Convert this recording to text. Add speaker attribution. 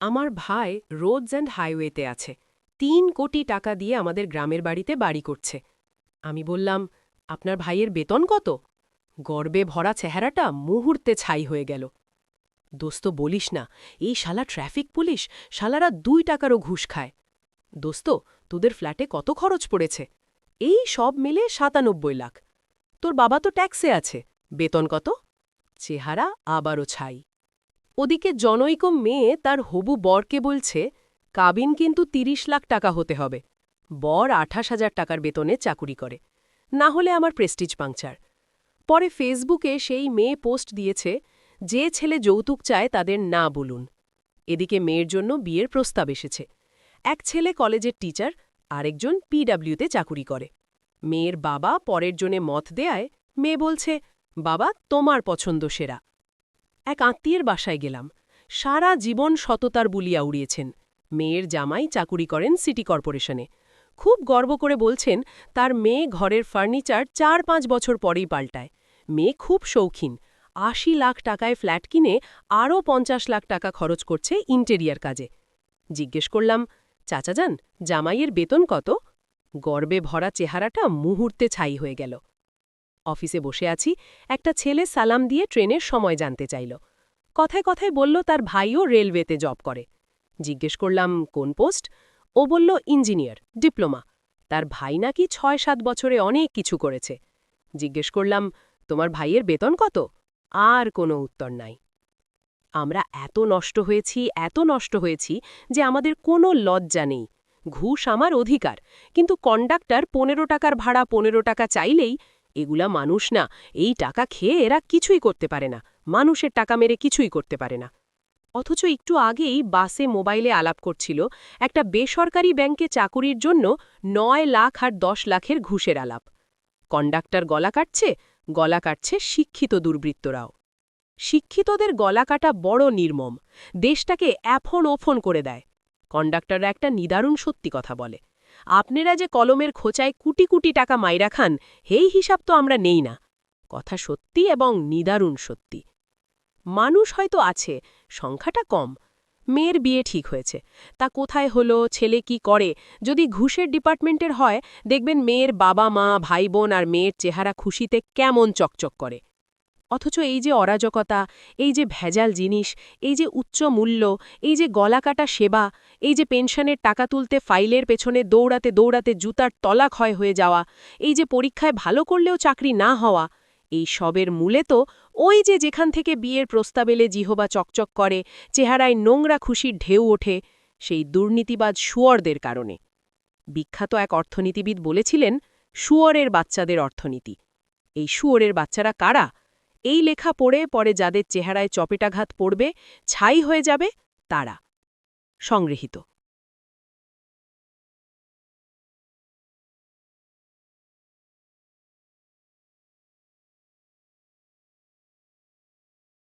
Speaker 1: আমার ভাই roads and হাইওয়েতে আছে ৩ কোটি টাকা দিয়ে আমাদের গ্রামের বাড়িতে বাড়ি করছে। আমি বললাম, আপনার ভাইয়ের বেতন কত? গর্বে ভরা চেহারাটা মুহূর্তে ছাই হয়ে গেল। দোস্ত বলিস না, এই শালা ট্রাফিক পুলিশ, শালারা ২ টাকারও ঘুষ খায়। দোস্ত, তোদের ফ্ল্যাটে কত খরচ পড়েছে? এই সব মিলে ৯৭ লাখ। তোর বাবা তো ট্যাক্সে আছে, বেতন কত? চেহারা আবারও ছাই। ওদিকে জনৈক মেয়ে তার হবু বরকে বলছে, কাবিন কিন্তু ৩০ লাখ টাকা হতে হবে। বর ২৮,০০০ টাকার বেতনে চাকুরি করে, না হলে আমার প্রেস্টিজ পাংচার। পরে ফেসবুকে সেই মেয়ে পোস্ট দিয়েছে, যে ছেলে যৌতুক চায় তাদের না বলুন। এদিকে মেয়ের জন্য বিয়ের প্রস্তাব এসেছে। এক ছেলে কলেজের টিচার, আরেকজন পিডব্লিউতে চাকুরি করে। মেয়ের বাবা পরের জনে মত দেয়ায় মেয়ে বলছে, বাবা তোমার পছন্দ সেরা। এক আত্মীয়ের বাসায় গেলাম। সারা জীবন সততার বুলিয়া উড়িয়েছেন। মেয়ের জামাই চাকুরি করেন সিটি কর্পোরেশনে। খুব গর্ব করে বলছেন, তার মেয়ে ঘরের ফার্নিচার ৪-৫ বছর পরেই পাল্টায়। মেয়ে খুব শৌখিন, ৮০ লাখ টাকায় ফ্ল্যাট কিনে আরও ৫০ লাখ টাকা খরচ করছে ইন্টেরিয়ার কাজে। জিজ্ঞেস করলাম, চাচাজান, জামাইয়ের বেতন কত? গর্বে ভরা চেহারাটা মুহূর্তে ছাই হয়ে গেল। অফিসে বসে আছি, একটা ছেলে সালাম দিয়ে ট্রেনের সময় জানতে চাইল। কথায় কথায় বলল তার ভাইও রেলওয়েতে জব করে। জিজ্ঞেস করলাম, কোন পোস্ট? ও বলল, ইঞ্জিনিয়ার, ডিপ্লোমা। তার ভাই নাকি ৬-৭ বছরে অনেক কিছু করেছে। জিজ্ঞেস করলাম, তোমার ভাইয়ের বেতন কত? আর কোনো উত্তর নাই। আমরা এত নষ্ট হয়েছি যে আমাদের কোনো লজ্জা নেই। ঘুষ আমার অধিকার, কিন্তু কন্ডাক্টর ১৫ টাকার ভাড়া ১৫ টাকা চাইলেই, এগুলা মানুষ না, এই টাকা খেয়ে এরা কিছুই করতে পারে না, মানুষের টাকা মেরে কিছুই করতে পারে না। অথচ একটু আগেই বাসে মোবাইলে আলাপ করছিল একটা বেসরকারি ব্যাংকে চাকুরির জন্য ৯ লাখ আর ১০ লাখের ঘুষের আলাপ। কন্ডাক্টর গলা কাটছে শিক্ষিত দুর্বৃত্তরাও। শিক্ষিতদের গলা কাটা বড় নির্মম, দেশটাকে এফন ওফন করে দেয়। কন্ডাক্টররা একটা নিদারুণ সত্যি কথা বলে, আপনারা যে কলমের খোঁচায় কোটি কোটি টাকা মাইরা খান, এই হিসাব তো আমরা নেই না। কথা সত্যি এবং নিদারুণ সত্যি। মানুষ হয়তো আছে, সংখ্যাটা কম। মেয়ের বিয়ে ঠিক হয়েছে, তা কোথায় হলো, ছেলে কি করে, যদি ঘুষের ডিপার্টমেন্টের হয়, দেখবেন মেয়ের বাবা মা ভাই বোন আর মেয়ের চেহারা খুশিতে কেমন চকচক করে। অথচ এই যে অরাজকতা, এই যে ভেজাল জিনিস, এই যে উচ্চ মূল্য, এই যে গলাকাটা সেবা, এই যে পেনশনের টাকা তুলতে ফাইলের পেছনে দৌড়াতে দৌড়াতে জুতার তলা ক্ষয় হয়ে যাওয়া, এই যে পরীক্ষায় ভালো করলেও চাকরি না হওয়া, এই সবের মূলে তো ওই যে যেখান থেকে বিয়ের প্রস্তাব এলে জিহবা চকচক করে, চেহারায় নোংরা খুশির ঢেউ ওঠে, সেই দুর্নীতিবাজ শুয়োরদের কারণে। বিখ্যাত এক অর্থনীতিবিদ বলেছিলেন, শুয়োরের বাচ্চাদের অর্থনীতি। এই শুয়োরের বাচ্চারা কারা? এই লেখা পড়ে পরে যাদের চেহারায় চপেটাঘাত পড়বে, ছাই হয়ে যাবে, তারা। সংগৃহীত।